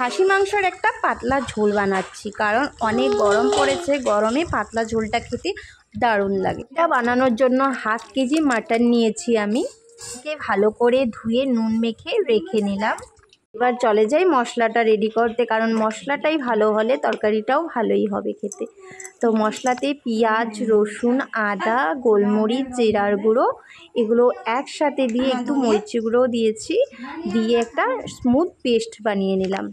খাসি মাংসের একটা পাতলা ঝোল বানাচ্ছি, কারণ অনেক গরম পড়েছে। গরমে পাতলা ঝোলটা খেতে দারুণ লাগে। এটা বানানোর জন্য হাফ কেজি মাটন নিয়েছি আমি। একে ভালো করে ধুয়ে নুন মেখে রেখে নিলাম। এবার চলে যাই মশলাটা রেডি করতে, কারণ মশলাটাই ভালো হলে তরকারিটাও ভালোই হবে খেতে। তো মশলাতে পেঁয়াজ, রসুন, আদা, গোলমরিচ, জিরার গুঁড়ো এগুলো একসাথে দিয়ে একটু মরিচ গুঁড়োও দিয়েছি, দিয়ে একটা স্মুথ পেস্ট বানিয়ে নিলাম।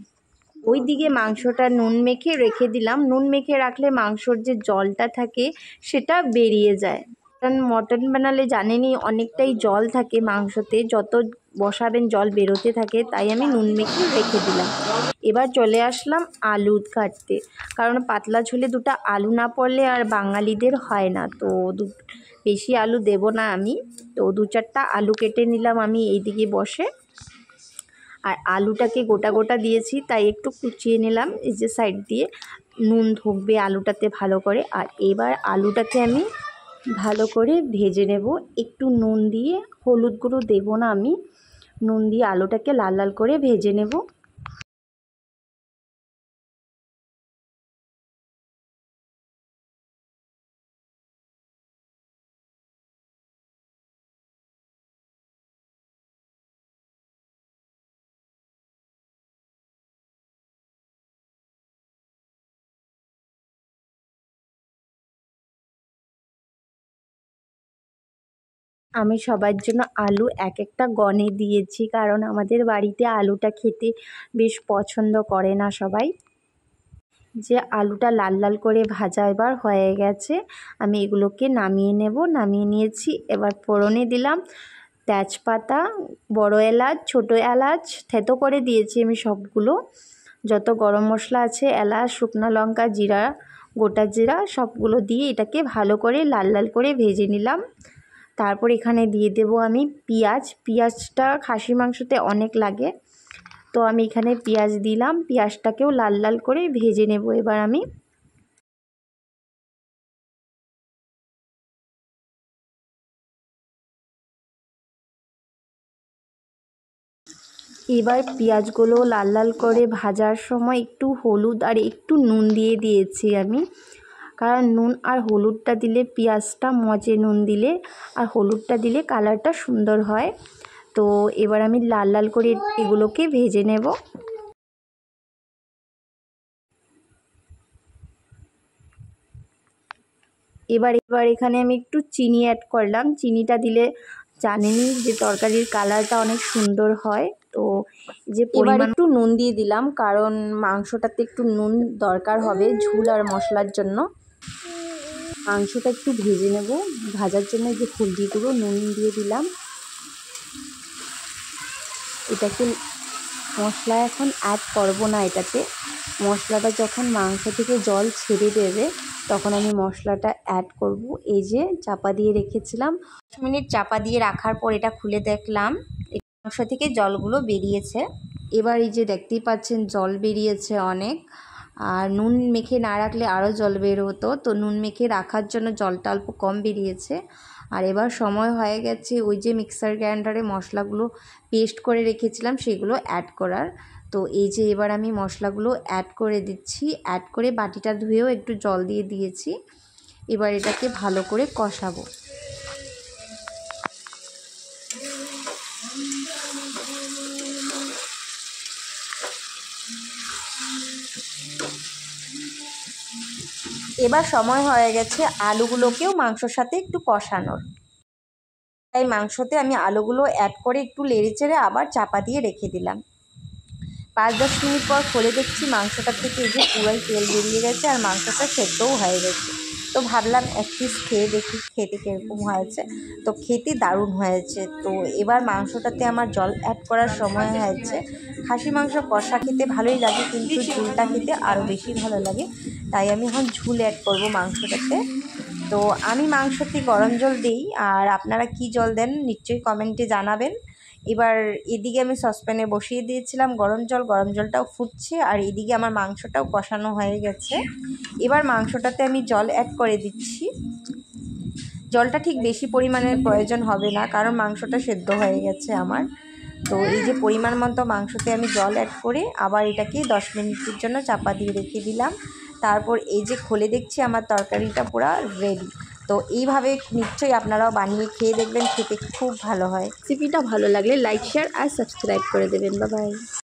ওই দিকে মাংসটা নুন মেখে রেখে দিলাম। নুন মেখে রাখলে মাংসর যে জলটা থাকে সেটা বেরিয়ে যায়। কারণ মটন বানালে জানেনই অনেকটাই জল থাকে মাংসতে, যত বসাবেন জল বেরোতে থাকে, তাই আমি নুন মেখে রেখে দিলাম। এবার চলে আসলাম আলু কাটতে, কারণ পাতলা ঝোলে দুটো আলু না পড়লে আর বাঙালিদের হয় না। তো বেশি আলু দেব না আমি, তো 2-4টা আলু কেটে নিলাম আমি এইদিকে বসে। আর আলুটাকে গোটা গোটা দিয়েছি, তাই একটু কুচিয়ে নিলাম এই যে সাইড দিয়ে, নুন ঢুকবে আলুটাতে ভালো করে। আর এবার আলুটাকে আমি ভালো করে ভেজে নেব একটু নুন দিয়ে। হলুদ গুঁড়ো দেবো না আমি, নুন দিয়ে আলুটাকে লাল লাল করে ভেজে নেব। আমি সবার জন্য আলু এক একটা গনে দিয়েছি, কারণ আমাদের বাড়িতে আলুটা খেতে বেশ পছন্দ করে না সবাই। যে আলুটা লাল লাল করে ভাজা এবার হয়ে গেছে, আমি এগুলোকে নামিয়ে নেব। নামিয়ে নিয়েছি। এবার ফোড়নে দিলাম তেজপাতা, বড় এলাচ, ছোট এলাচ থেতো করে দিয়েছি আমি সবগুলো। যত গরম মশলা আছে, এলাচ, শুকনো লঙ্কা, জিরা, গোটা জিরা সবগুলো দিয়ে এটাকে ভালো করে লাল লাল করে ভেজে নিলাম। তারপর এখানে দিয়ে দেব আমি পেঁয়াজ। পেঁয়াজটা খাসি মাংসতে অনেক লাগে, তো আমি এখানে পেঁয়াজ দিলাম। পেঁয়াজটাকেও লাল লাল করে ভেজে নেব এবার আমি। এবার পেঁয়াজগুলো লাল লাল করে ভাজার সময় একটু হলুদ আর একটু নুন দিয়ে দিয়েছি আমি, কারণ নুন আর হলুদটা দিলে পেঁয়াজটা মজে, নুন দিলে আর হলুদটা দিলে কালারটা সুন্দর হয়। তো এবার আমি লাল লাল করে এগুলোকে ভেজে নেব। এবার এখানে আমি একটু চিনি অ্যাড করলাম। চিনিটা দিলে জানেনই যে তরকারির কালারটা অনেক সুন্দর হয়। তো যে পরিমাণ একটু নুন দিয়ে দিলাম, কারণ মাংসটাতে একটু নুন দরকার হবে ঝোল আর মশলার জন্য। মাংসটা একটু ভেজে নেব, ভাজার জন্য যে হলদি গুঁড়ো, নুন দিয়ে দিলাম। এটাকে মশলা এখন অ্যাড করব না এটাতে। মশলাটা যখন মাংস থেকে জল ছেড়ে দেবে তখন আমি মশলাটা অ্যাড করব। এই যে চাপা দিয়ে রেখেছিলাম, 5 মিনিট চাপা দিয়ে রাখার পর এটা খুলে দেখলাম মাংস থেকে জলগুলো বেরিয়েছে। এবার এই যে দেখতেই পাচ্ছেন জল বেরিয়েছে অনেক। আর নুন মেখে না রাখলে আরও জল বের হতো, তো নুন মেখে রাখার জন্য জলটা অল্প কম বেরিয়েছে। আর এবার সময় হয়ে গেছে ওই যে মিক্সার গ্রাইন্ডারে মশলাগুলো পেস্ট করে রেখেছিলাম সেগুলো অ্যাড করার। তো এই যে এবার আমি মশলাগুলো অ্যাড করে দিচ্ছি। অ্যাড করে বাটিটা ধুয়েও একটু জল দিয়ে দিয়েছি। এবার এটাকে ভালো করে কষাবো। এবার সময় হয়ে গেছে আলুগুলোকেও মাংসর সাথে একটু কষানোর। তাই মাংসতে আমি আলুগুলো অ্যাড করে একটু নেড়ে চেড়ে আবার চাপা দিয়ে রেখে দিলাম। 5-10 মিনিট পর খুলে দেখছি মাংসটার থেকে এই যে পুরাই তেল বেরিয়ে গেছে আর মাংসটা সেদ্ধও হয়ে গেছে। তো ভাবলাম এক পিস খেয়ে দেখি খেতে কীরকম হয়েছে। তো খেতে দারুণ হয়েছে। তো এবার মাংসটাতে আমার জল অ্যাড করার সময় হয়েছে। খাসি মাংস কষা খেতে ভালোই লাগে, কিন্তু ঝোলটা খেতে আরও বেশি ভালো লাগে, তাই আমি এখন ঝোল অ্যাড করব মাংসটাতে। তো আমি মাংসতে গরম জল দিই, আর আপনারা কি জল দেন নিশ্চয়ই কমেন্টে জানাবেন। এবার এদিকে আমি সসপ্যানে বসিয়ে দিয়েছিলাম গরম জলটাও ফুটছে, আর এদিকে আমার মাংসটাও কষানো হয়ে গেছে। এবার মাংসটাতে আমি জল অ্যাড করে দিচ্ছি। জলটা ঠিক বেশি পরিমাণের প্রয়োজন হবে না, কারণ মাংসটা সেদ্ধ হয়ে গেছে আমার। তো এই যে পরিমাণ মতো মাংসতে আমি জল অ্যাড করে আবার এটাকে 10 মিনিটের জন্য চাপা দিয়ে রেখে দিলাম। তারপর এই যে খুলে দেখছি আমার তরকারিটা পুরো রেডি। তো এইভাবে নিশ্চয়ই আপনারাও বানিয়ে খেয়ে দেখবেন, খেতে খুব ভালো হয়। রেসিপিটা ভালো লাগলে লাইক, শেয়ার আর সাবস্ক্রাইব করে দেবেন। Bye bye.